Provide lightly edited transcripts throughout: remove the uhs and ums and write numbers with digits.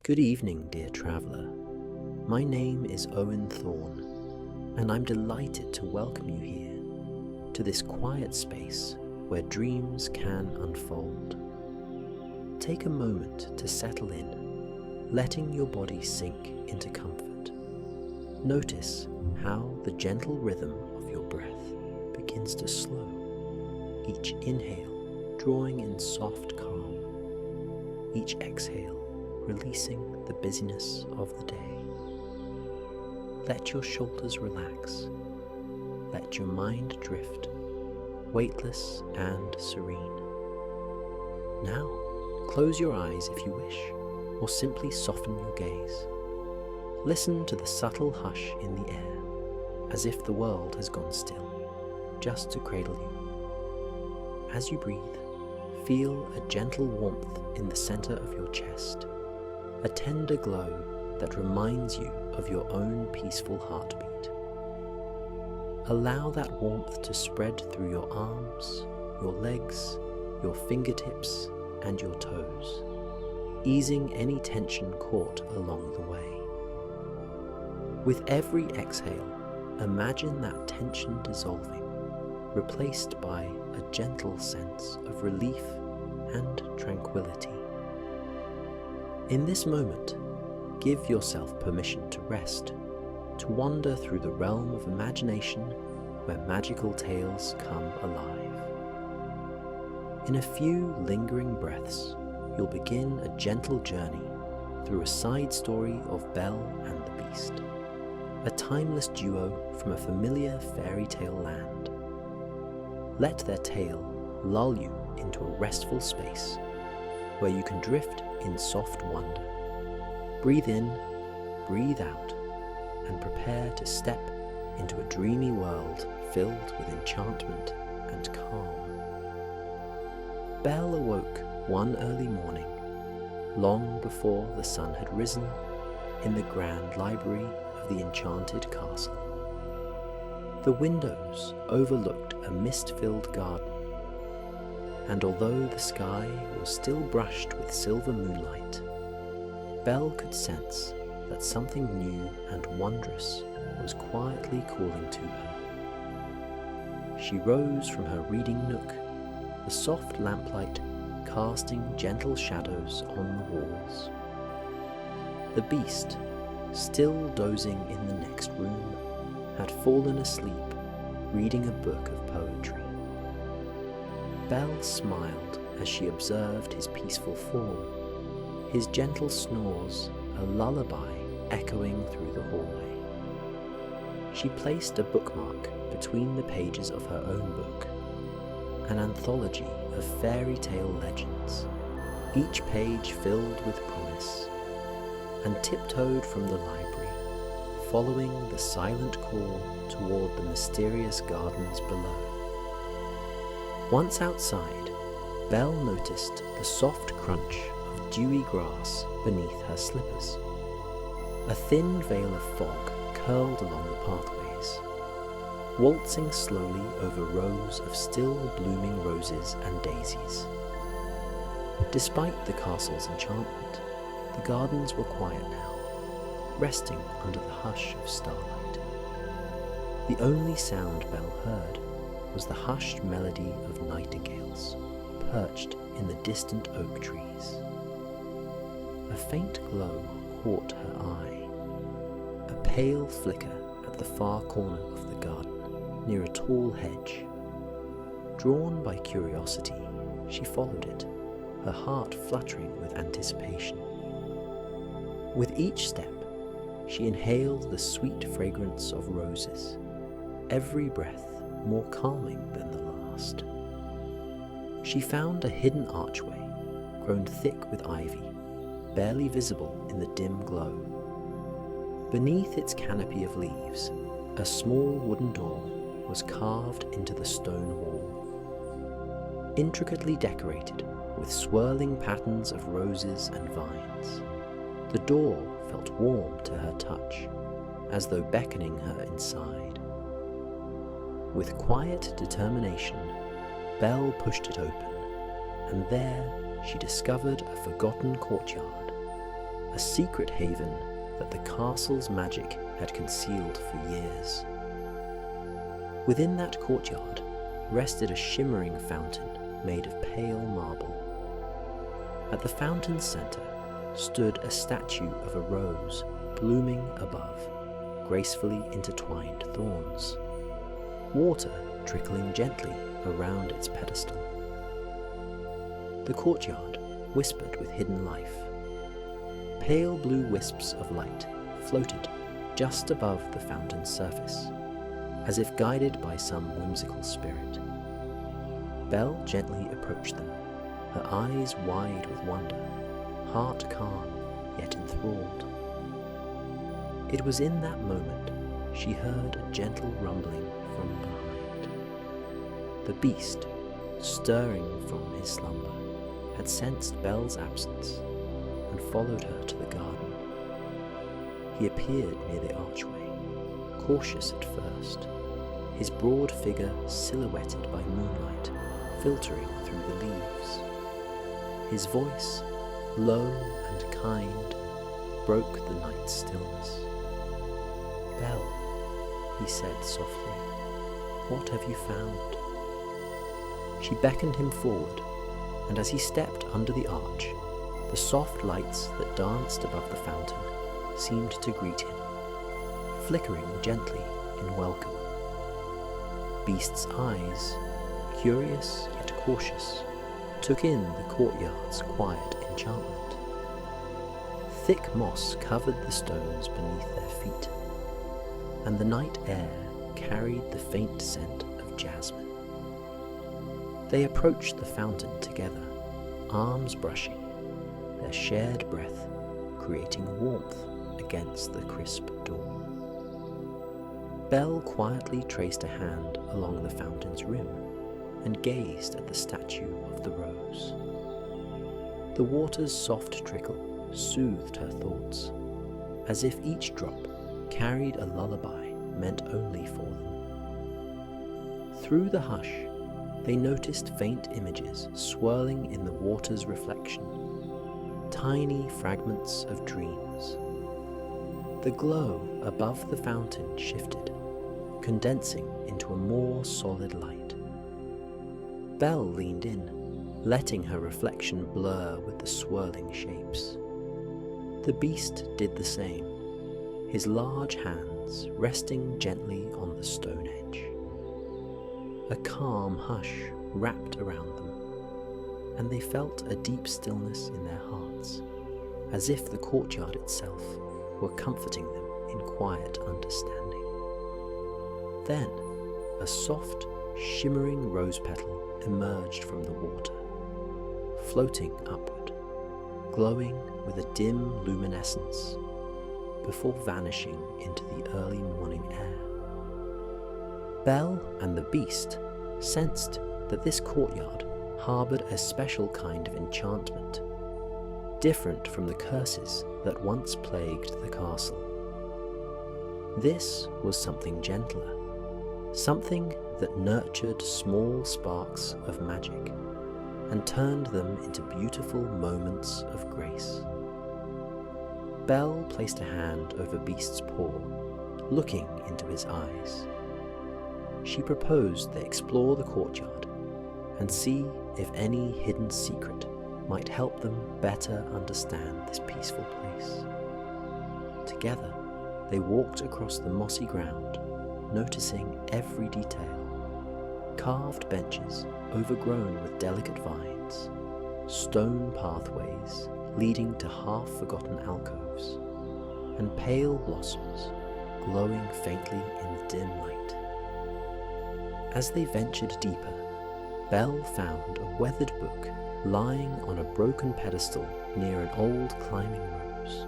Good evening, dear traveller. My name is Owen Thorne, and I'm delighted to welcome you here, to this quiet space where dreams can unfold. Take a moment to settle in, letting your body sink into comfort. Notice how the gentle rhythm of your breath begins to slow, each inhale drawing in soft calm, each exhale releasing the busyness of the day. Let your shoulders relax. Let your mind drift, weightless and serene. Now, close your eyes if you wish, or simply soften your gaze. Listen to the subtle hush in the air, as if the world has gone still, just to cradle you. As you breathe, feel a gentle warmth in the center of your chest, a tender glow that reminds you of your own peaceful heartbeat. Allow that warmth to spread through your arms, your legs, your fingertips, and your toes, easing any tension caught along the way. With every exhale, imagine that tension dissolving, replaced by a gentle sense of relief and tranquility. In this moment, give yourself permission to rest, to wander through the realm of imagination where magical tales come alive. In a few lingering breaths, you'll begin a gentle journey through a side story of Belle and the Beast, a timeless duo from a familiar fairy tale land. Let their tale lull you into a restful space where you can drift in soft wonder. Breathe in, breathe out, and prepare to step into a dreamy world filled with enchantment and calm. Belle awoke one early morning, long before the sun had risen, in the grand library of the enchanted castle. The windows overlooked a mist-filled garden, and although the sky was still brushed with silver moonlight, Belle could sense that something new and wondrous was quietly calling to her. She rose from her reading nook, the soft lamplight casting gentle shadows on the walls. The Beast, still dozing in the next room, had fallen asleep, reading a book of poetry. Belle smiled as she observed his peaceful form, his gentle snores a lullaby echoing through the hallway. She placed a bookmark between the pages of her own book, an anthology of fairy tale legends, each page filled with promise, and tiptoed from the library, following the silent call toward the mysterious gardens below. Once outside, Belle noticed the soft crunch of dewy grass beneath her slippers. A thin veil of fog curled along the pathways, waltzing slowly over rows of still blooming roses and daisies. Despite the castle's enchantment, the gardens were quiet now, resting under the hush of starlight. The only sound Belle heard was the hushed melody of nightingales perched in the distant oak trees. A faint glow caught her eye, a pale flicker at the far corner of the garden, near a tall hedge. Drawn by curiosity, she followed it, her heart fluttering with anticipation. With each step, she inhaled the sweet fragrance of roses, every breath more calming than the last. She found a hidden archway, grown thick with ivy, barely visible in the dim glow. Beneath its canopy of leaves, a small wooden door was carved into the stone wall. Intricately decorated with swirling patterns of roses and vines, the door felt warm to her touch, as though beckoning her inside. With quiet determination, Belle pushed it open, and there she discovered a forgotten courtyard, a secret haven that the castle's magic had concealed for years. Within that courtyard rested a shimmering fountain made of pale marble. At the fountain's centre stood a statue of a rose blooming above gracefully intertwined thorns, water trickling gently around its pedestal. The courtyard whispered with hidden life. Pale blue wisps of light floated just above the fountain's surface, as if guided by some whimsical spirit. Belle gently approached them, her eyes wide with wonder, heart calm yet enthralled. It was in that moment she heard a gentle rumbling from behind. The beast, stirring from his slumber, had sensed Belle's absence and followed her to the garden. He appeared near the archway, cautious at first, his broad figure silhouetted by moonlight filtering through the leaves. His voice, low and kind, broke the night's stillness. "Belle," he said softly, "what have you found?" She beckoned him forward, and as he stepped under the arch, the soft lights that danced above the fountain seemed to greet him, flickering gently in welcome. Beast's eyes, curious yet cautious, took in the courtyard's quiet enchantment. Thick moss covered the stones beneath their feet, and the night air carried the faint scent of jasmine. They approached the fountain together, arms brushing, their shared breath creating warmth against the crisp dawn. Belle quietly traced a hand along the fountain's rim and gazed at the statue of the rose. The water's soft trickle soothed her thoughts, as if each drop carried a lullaby meant only for them. Through the hush, they noticed faint images swirling in the water's reflection, tiny fragments of dreams. The glow above the fountain shifted, condensing into a more solid light. Belle leaned in, letting her reflection blur with the swirling shapes. The beast did the same, his large hands resting gently on the stone edge. A calm hush wrapped around them, and they felt a deep stillness in their hearts, as if the courtyard itself were comforting them in quiet understanding. Then, a soft, shimmering rose petal emerged from the water, floating upward, glowing with a dim luminescence, before vanishing into the early morning air. Belle and the beast sensed that this courtyard harboured a special kind of enchantment, different from the curses that once plagued the castle. This was something gentler, something that nurtured small sparks of magic and turned them into beautiful moments of grace. Belle placed a hand over Beast's paw, looking into his eyes. She proposed they explore the courtyard and see if any hidden secret might help them better understand this peaceful place. Together, they walked across the mossy ground, noticing every detail. Carved benches overgrown with delicate vines, stone pathways leading to half-forgotten alcoves, and pale blossoms glowing faintly in the dim light. As they ventured deeper, Belle found a weathered book lying on a broken pedestal near an old climbing rose.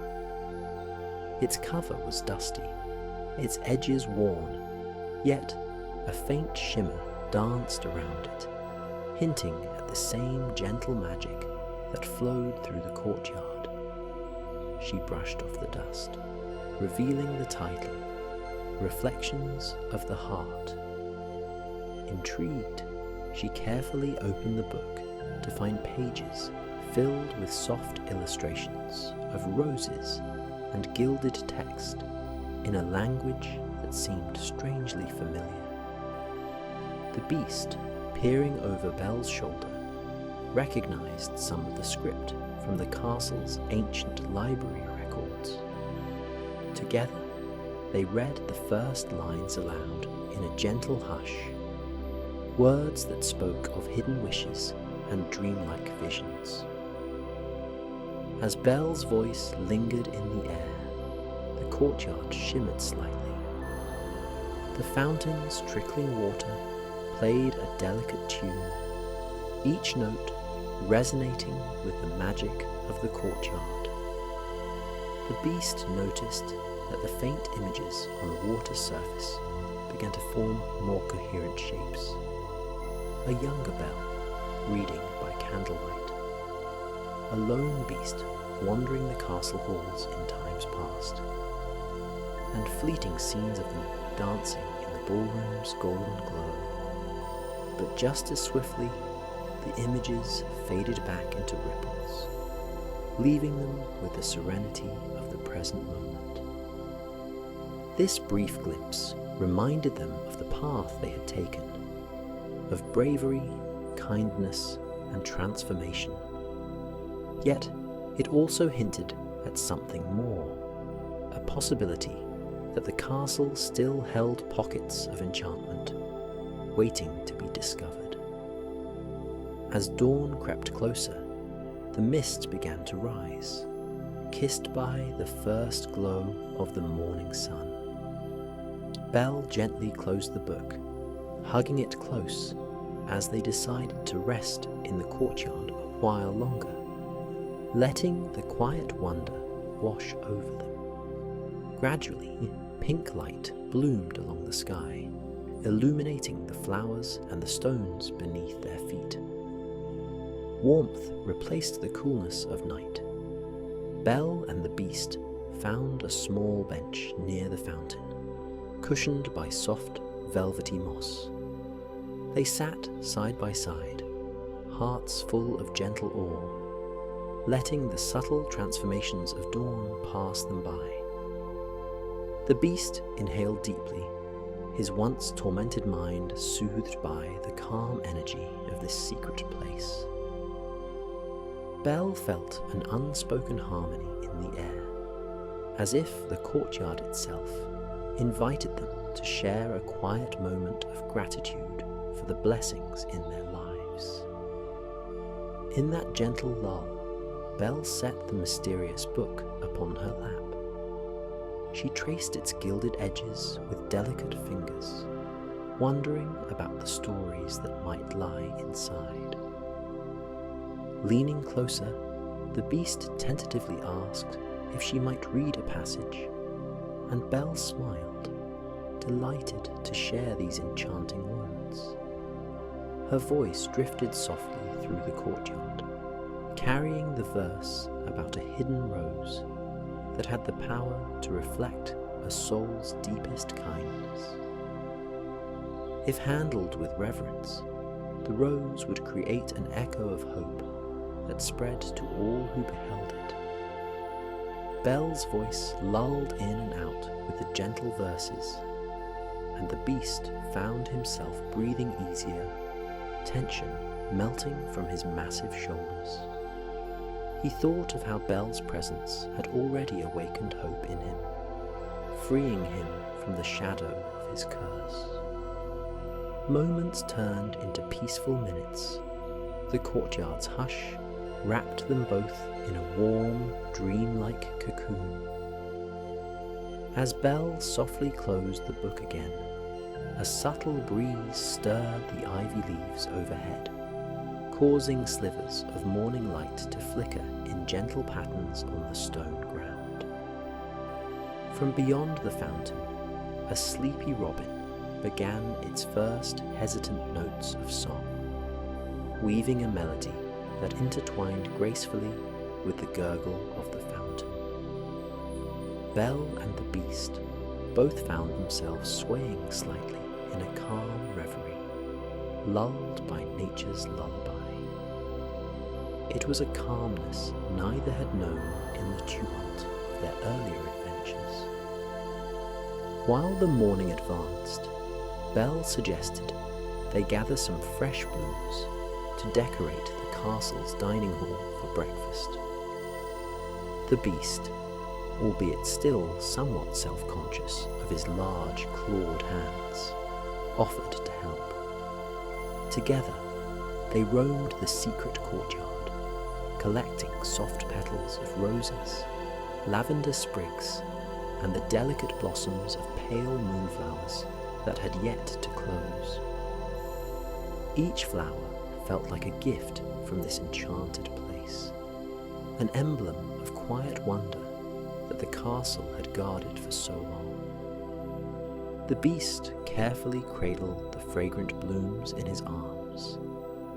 Its cover was dusty, its edges worn, yet a faint shimmer danced around it, hinting at the same gentle magic that flowed through the courtyard. She brushed off the dust, revealing the title, Reflections of the Heart. Intrigued, she carefully opened the book to find pages filled with soft illustrations of roses and gilded text in a language that seemed strangely familiar. The beast, peering over Belle's shoulder, recognized some of the script from the castle's ancient library records. Together, they read the first lines aloud in a gentle hush, words that spoke of hidden wishes and dreamlike visions. As Belle's voice lingered in the air, the courtyard shimmered slightly. The fountain's trickling water played a delicate tune, each note resonating with the magic of the courtyard. The beast noticed that the faint images on the water's surface began to form more coherent shapes. A younger Belle, reading by candlelight. A lone beast wandering the castle halls in times past. And fleeting scenes of them dancing in the ballroom's golden glow. But just as swiftly, the images faded back into ripples, leaving them with the serenity of the present moment. This brief glimpse reminded them of the path they had taken, of bravery, kindness, and transformation. Yet, it also hinted at something more, a possibility that the castle still held pockets of enchantment, waiting to be discovered. As dawn crept closer, the mist began to rise, kissed by the first glow of the morning sun. Belle gently closed the book, hugging it close as they decided to rest in the courtyard a while longer, letting the quiet wonder wash over them. Gradually, pink light bloomed along the sky, illuminating the flowers and the stones beneath their feet. Warmth replaced the coolness of night. Belle and the beast found a small bench near the fountain, cushioned by soft, velvety moss. They sat side by side, hearts full of gentle awe, letting the subtle transformations of dawn pass them by. The beast inhaled deeply, his once tormented mind soothed by the calm energy of this secret place. Belle felt an unspoken harmony in the air, as if the courtyard itself invited them to share a quiet moment of gratitude for the blessings in their lives. In that gentle lull, Belle set the mysterious book upon her lap. She traced its gilded edges with delicate fingers, wondering about the stories that might lie inside. Leaning closer, the beast tentatively asked if she might read a passage, and Belle smiled, delighted to share these enchanting words. Her voice drifted softly through the courtyard, carrying the verse about a hidden rose that had the power to reflect a soul's deepest kindness. If handled with reverence, the rose would create an echo of hope that spread to all who beheld it. Belle's voice lulled in and out with the gentle verses, and the beast found himself breathing easier, tension melting from his massive shoulders. He thought of how Belle's presence had already awakened hope in him, freeing him from the shadow of his curse. Moments turned into peaceful minutes. The courtyard's hush wrapped them both in a warm, dreamlike cocoon. As Belle softly closed the book again, a subtle breeze stirred the ivy leaves overhead, causing slivers of morning light to flicker in gentle patterns on the stone ground. From beyond the fountain, a sleepy robin began its first hesitant notes of song, weaving a melody that intertwined gracefully with the gurgle of the fountain. Belle and the beast both found themselves swaying slightly in a calm reverie, lulled by nature's lullaby. it was a calmness neither had known in the tumult of their earlier adventures. While the morning advanced, Belle suggested they gather some fresh blooms to decorate the castle's dining hall for breakfast. The beast, albeit still somewhat self-conscious of his large clawed hands, offered to help. Together, they roamed the secret courtyard, collecting soft petals of roses, lavender sprigs, and the delicate blossoms of pale moonflowers that had yet to close. Each flower felt like a gift from this enchanted place, an emblem of quiet wonder that the castle had guarded for so long. The beast carefully cradled the fragrant blooms in his arms,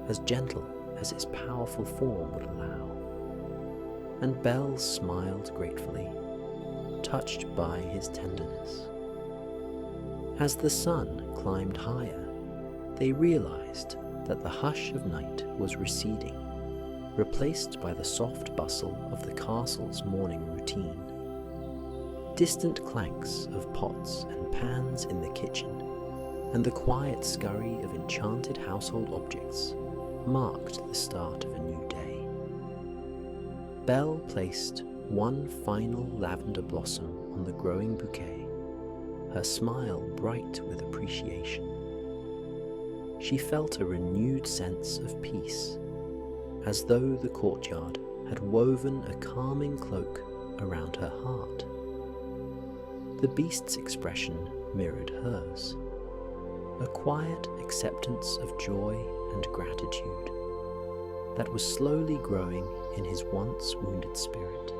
as gentle as his powerful form would allow, and Belle smiled gratefully, touched by his tenderness. As the sun climbed higher, they realized that the hush of night was receding, replaced by the soft bustle of the castle's morning routine. Distant clanks of pots and pans in the kitchen, and the quiet scurry of enchanted household objects marked the start of a new day. Belle placed one final lavender blossom on the growing bouquet, her smile bright with appreciation. She felt a renewed sense of peace, as though the courtyard had woven a calming cloak around her heart. The beast's expression mirrored hers, a quiet acceptance of joy and gratitude that was slowly growing in his once wounded spirit.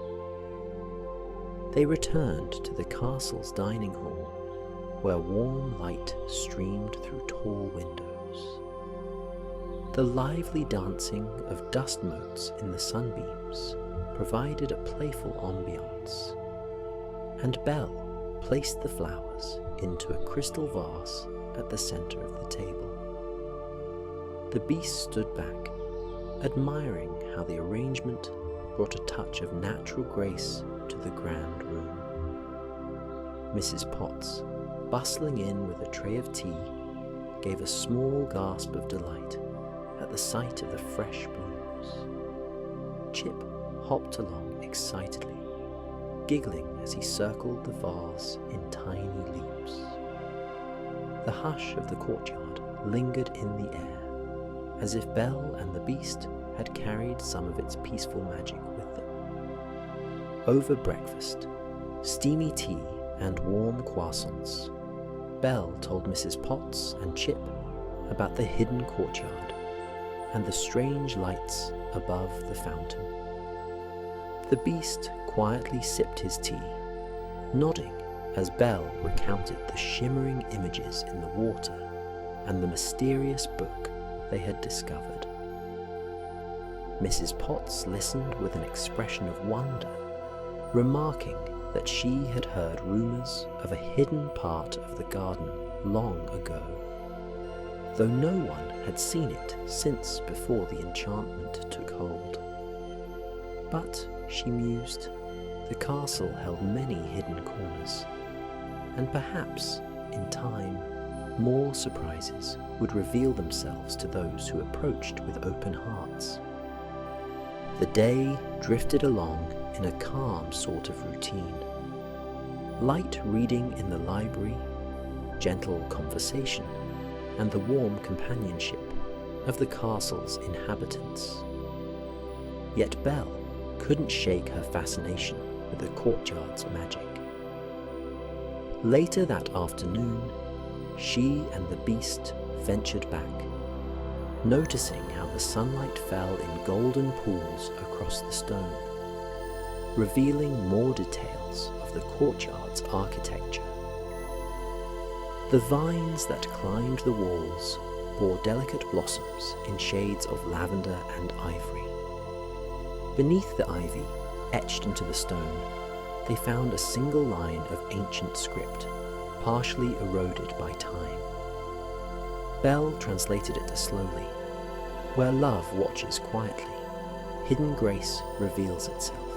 They returned to the castle's dining hall, where warm light streamed through tall windows. The lively dancing of dust motes in the sunbeams provided a playful ambiance, and Belle placed the flowers into a crystal vase at the center of the table. The beast stood back, admiring how the arrangement brought a touch of natural grace to the grand room. Mrs. Potts, bustling in with a tray of tea, gave a small gasp of delight at the sight of the fresh blooms. Chip hopped along excitedly, giggling as he circled the vase in tiny leaps. The hush of the courtyard lingered in the air, as if Belle and the beast had carried some of its peaceful magic with them. Over breakfast, steamy tea and warm croissants, Belle told Mrs. Potts and Chip about the hidden courtyard and the strange lights above the fountain. The beast quietly sipped his tea, nodding as Belle recounted the shimmering images in the water and the mysterious book they had discovered. Mrs. Potts listened with an expression of wonder, remarking that she had heard rumours of a hidden part of the garden long ago, though no one had seen it since before the enchantment took hold. But, she mused, the castle held many hidden corners, and perhaps, in time, more surprises would reveal themselves to those who approached with open hearts. The day drifted along in a calm sort of routine. Light reading in the library, gentle conversation, and the warm companionship of the castle's inhabitants. Yet Belle couldn't shake her fascination with the courtyard's magic. Later that afternoon, she and the beast ventured back, noticing how the sunlight fell in golden pools across the stone, revealing more details of the courtyard's architecture. The vines that climbed the walls bore delicate blossoms in shades of lavender and ivory. Beneath the ivy, etched into the stone, they found a single line of ancient script, partially eroded by time. Belle translated it slowly. Where love watches quietly, hidden grace reveals itself.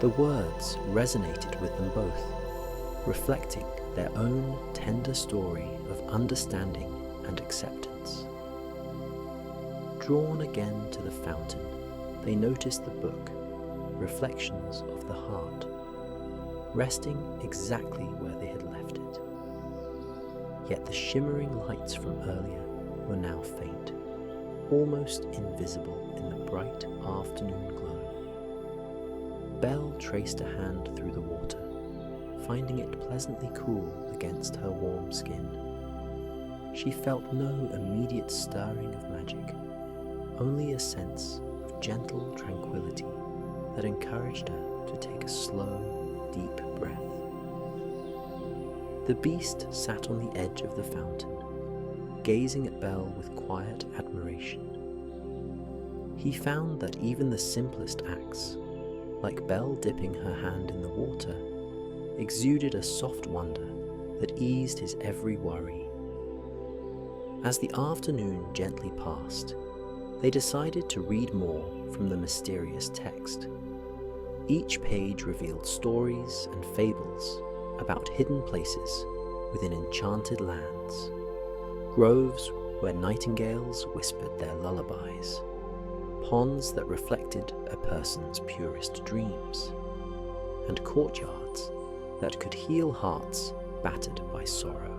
The words resonated with them both, reflecting their own tender story of understanding and acceptance. Drawn again to the fountain, they noticed the book, Reflections of the Heart, resting exactly where they had left it. Yet the shimmering lights from earlier were now faint, almost invisible in the bright afternoon glow. Belle traced a hand through the water, finding it pleasantly cool against her warm skin. She felt no immediate stirring of magic, only a sense of gentle tranquility that encouraged her to take a slow, deep breath. The beast sat on the edge of the fountain, gazing at Belle with quiet admiration. He found that even the simplest acts, like Belle dipping her hand in the water, exuded a soft wonder that eased his every worry. As the afternoon gently passed, they decided to read more from the mysterious text. Each page revealed stories and fables about hidden places within enchanted lands, groves where nightingales whispered their lullabies, ponds that reflected a person's purest dreams, and courtyards that could heal hearts battered by sorrow.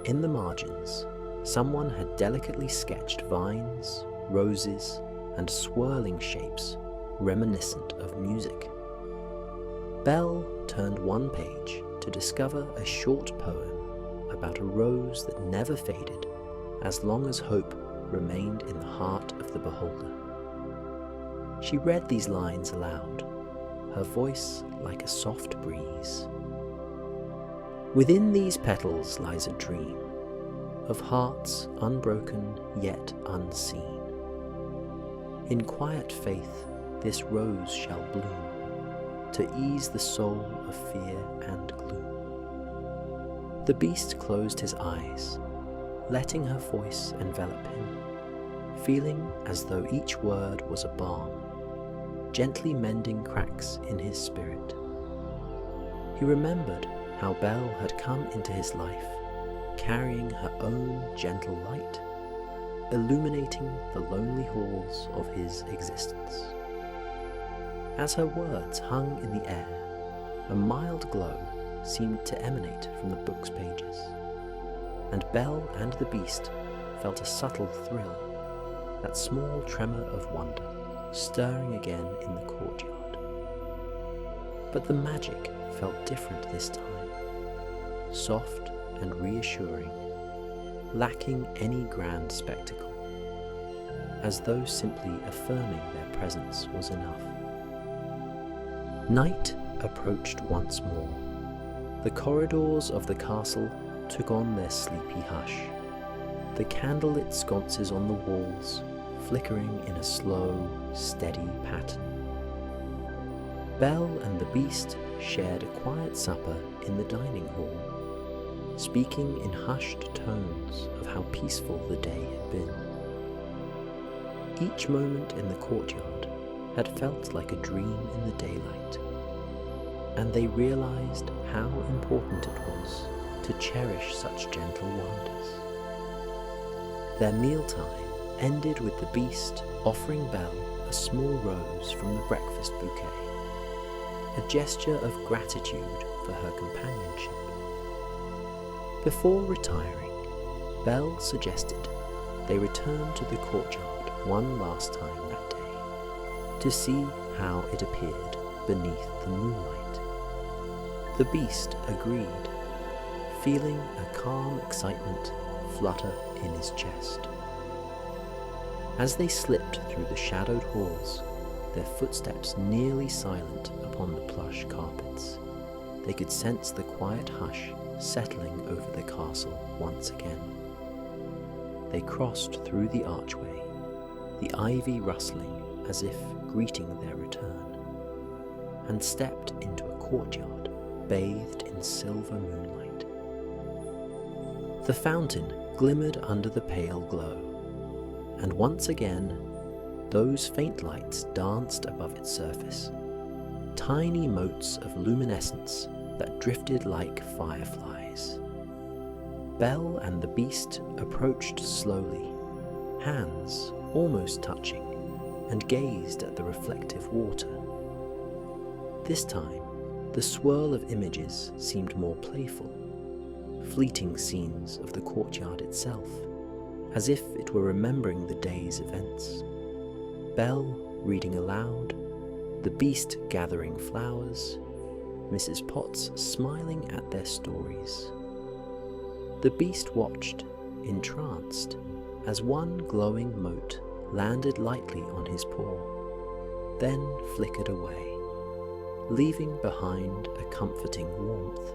In the margins, someone had delicately sketched vines, roses, and swirling shapes reminiscent of music. Belle turned one page to discover a short poem about a rose that never faded as long as hope remained in the heart of the beholder. She read these lines aloud, her voice like a soft breeze. Within these petals lies a dream of hearts unbroken yet unseen. In quiet faith this rose shall bloom, to ease the soul of fear and gloom. The beast closed his eyes, letting her voice envelop him, feeling as though each word was a balm, gently mending cracks in his spirit. He remembered how Belle had come into his life, carrying her own gentle light, illuminating the lonely halls of his existence. As her words hung in the air, a mild glow seemed to emanate from the book's pages, and Belle and the beast felt a subtle thrill, that small tremor of wonder stirring again in the courtyard. But the magic felt different this time, soft and reassuring, lacking any grand spectacle, as though simply affirming their presence was enough. Night approached once more. The corridors of the castle took on their sleepy hush, the candlelit sconces on the walls flickering in a slow, steady pattern. Belle and the beast shared a quiet supper in the dining hall, speaking in hushed tones of how peaceful the day had been. Each moment in the courtyard had felt like a dream in the daylight, and they realized how important it was to cherish such gentle wonders. Their mealtime ended with the beast offering Belle a small rose from the breakfast bouquet, a gesture of gratitude for her companionship. Before retiring, Belle suggested they return to the courtyard one last time that day, to see how it appeared beneath the moonlight. The beast agreed, feeling a calm excitement flutter in his chest. As they slipped through the shadowed halls, their footsteps nearly silent upon the plush carpets, they could sense the quiet hush settling over the castle once again. They crossed through the archway, the ivy rustling as if greeting their return, and stepped into a courtyard bathed in silver moonlight. The fountain glimmered under the pale glow, and once again those faint lights danced above its surface, tiny motes of luminescence that drifted like fireflies. Belle and the beast approached slowly, hands almost touching, and gazed at the reflective water. This time, the swirl of images seemed more playful, fleeting scenes of the courtyard itself, as if it were remembering the day's events. Belle reading aloud, the beast gathering flowers, Mrs. Potts smiling at their stories. The beast watched, entranced, as one glowing mote landed lightly on his paw, then flickered away, leaving behind a comforting warmth.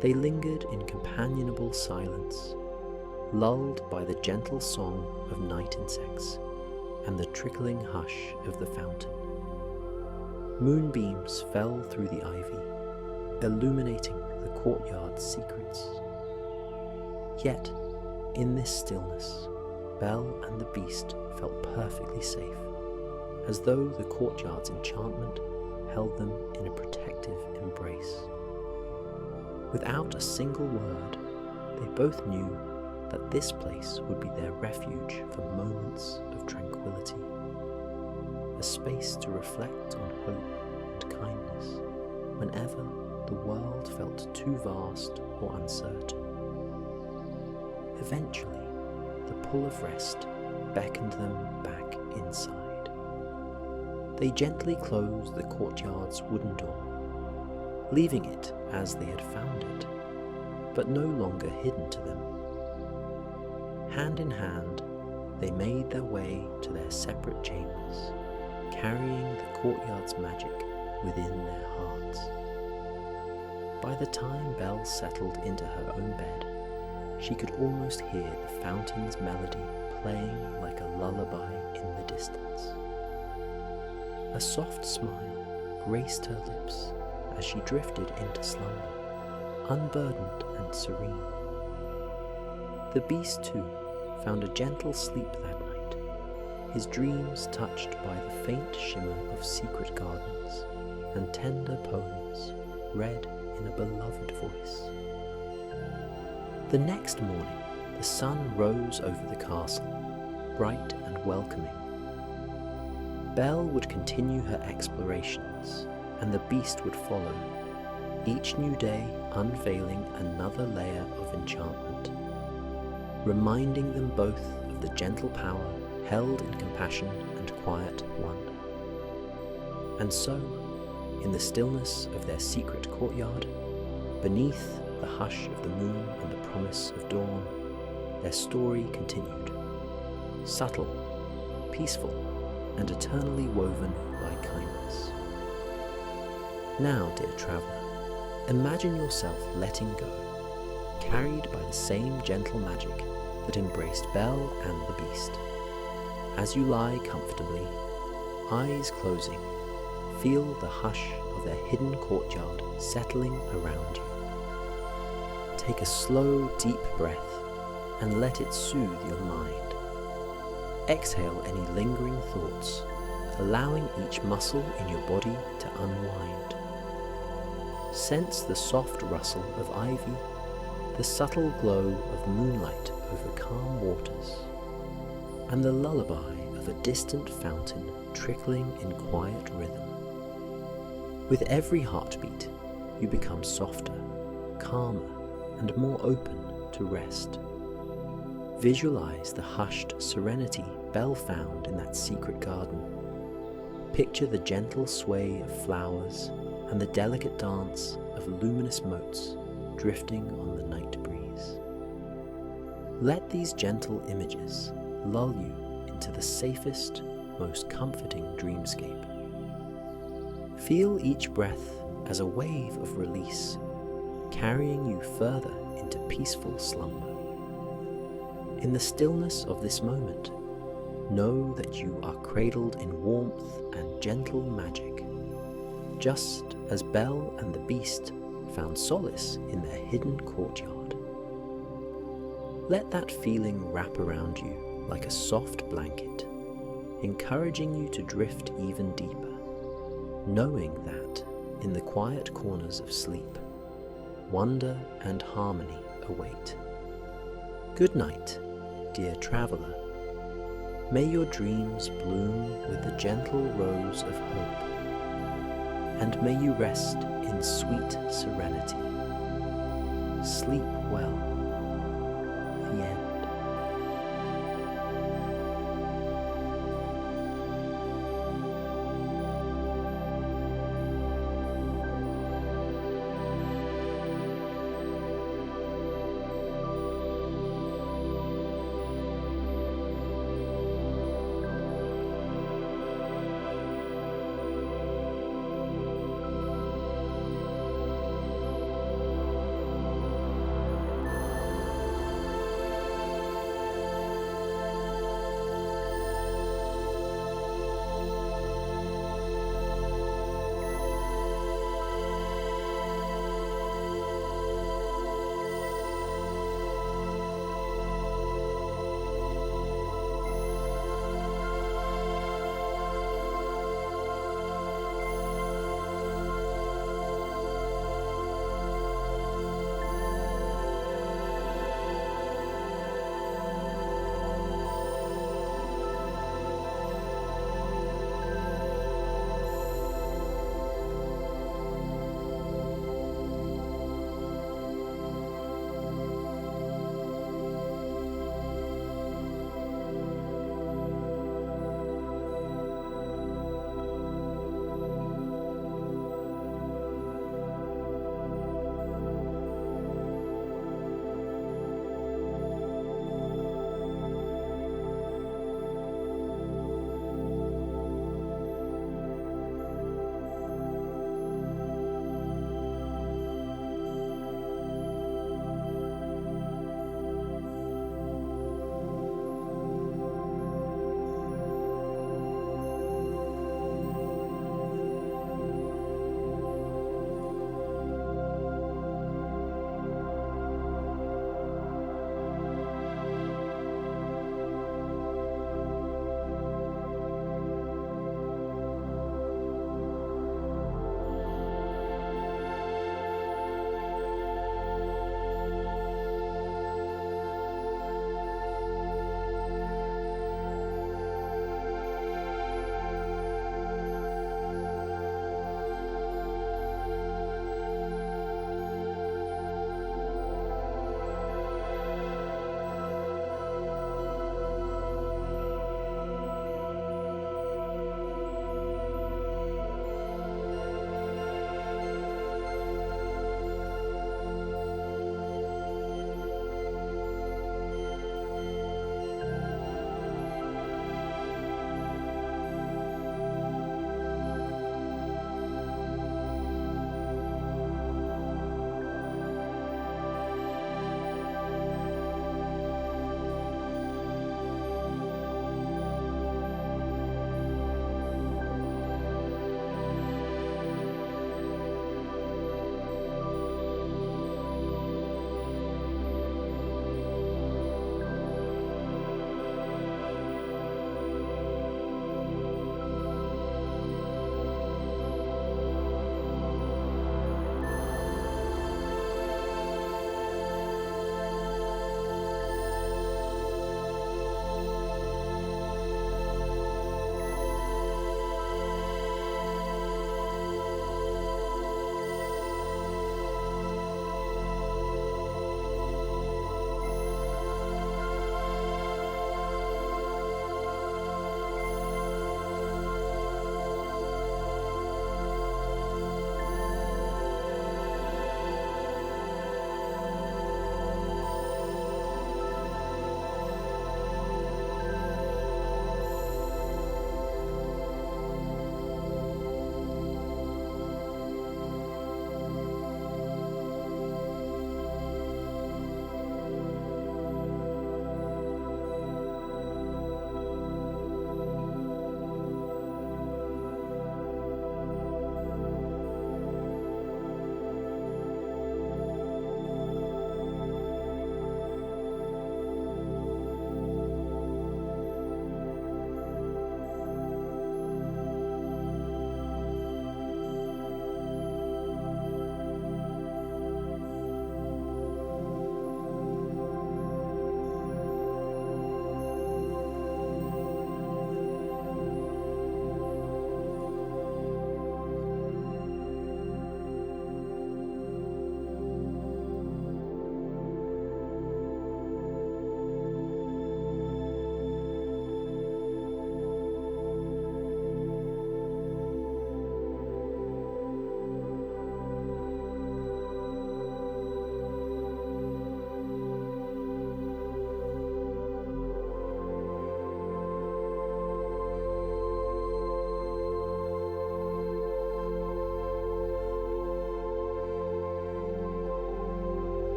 They lingered in companionable silence, lulled by the gentle song of night insects and the trickling hush of the fountain. Moonbeams fell through the ivy, illuminating the courtyard's secrets. Yet, in this stillness, Belle and the beast felt perfectly safe, as though the courtyard's enchantment held them in a protective embrace. Without a single word, they both knew that this place would be their refuge for moments of tranquility, a space to reflect on hope and kindness whenever the world felt too vast or uncertain. Eventually, the pull of rest beckoned them back inside. They gently closed the courtyard's wooden door, leaving it as they had found it, but no longer hidden to them. Hand in hand, they made their way to their separate chambers, carrying the courtyard's magic within their hearts. By the time Belle settled into her own bed, she could almost hear the fountain's melody playing like a lullaby in the distance. A soft smile graced her lips as she drifted into slumber, unburdened and serene. The beast, too, found a gentle sleep that night, his dreams touched by the faint shimmer of secret gardens and tender poems read in a beloved voice. The next morning, the sun rose over the castle, bright and welcoming. Belle would continue her explorations, and the beast would follow, each new day unveiling another layer of enchantment, reminding them both of the gentle power held in compassion and quiet wonder. And so, in the stillness of their secret courtyard, beneath the hush of the moon and the promise of dawn, their story continued, subtle, peaceful, and eternally woven by kindness. Now, dear traveller, imagine yourself letting go, carried by the same gentle magic that embraced Belle and the beast. As you lie comfortably, eyes closing, feel the hush of their hidden courtyard settling around you. Take a slow, deep breath and let it soothe your mind. Exhale any lingering thoughts, allowing each muscle in your body to unwind. Sense the soft rustle of ivy, the subtle glow of moonlight over calm waters, and the lullaby of a distant fountain trickling in quiet rhythm. With every heartbeat, you become softer, calmer, and more open to rest. Visualize the hushed serenity Belle found in that secret garden. Picture the gentle sway of flowers and the delicate dance of luminous motes drifting on the night breeze. Let these gentle images lull you into the safest, most comforting dreamscape. Feel each breath as a wave of release, carrying you further into peaceful slumber. In the stillness of this moment, know that you are cradled in warmth and gentle magic, just as Belle and the beast found solace in their hidden courtyard. Let that feeling wrap around you like a soft blanket, encouraging you to drift even deeper, knowing that in the quiet corners of sleep, wonder and harmony await. Good night, dear traveler. May your dreams bloom with the gentle rose of hope, and may you rest in sweet serenity. Sleep well.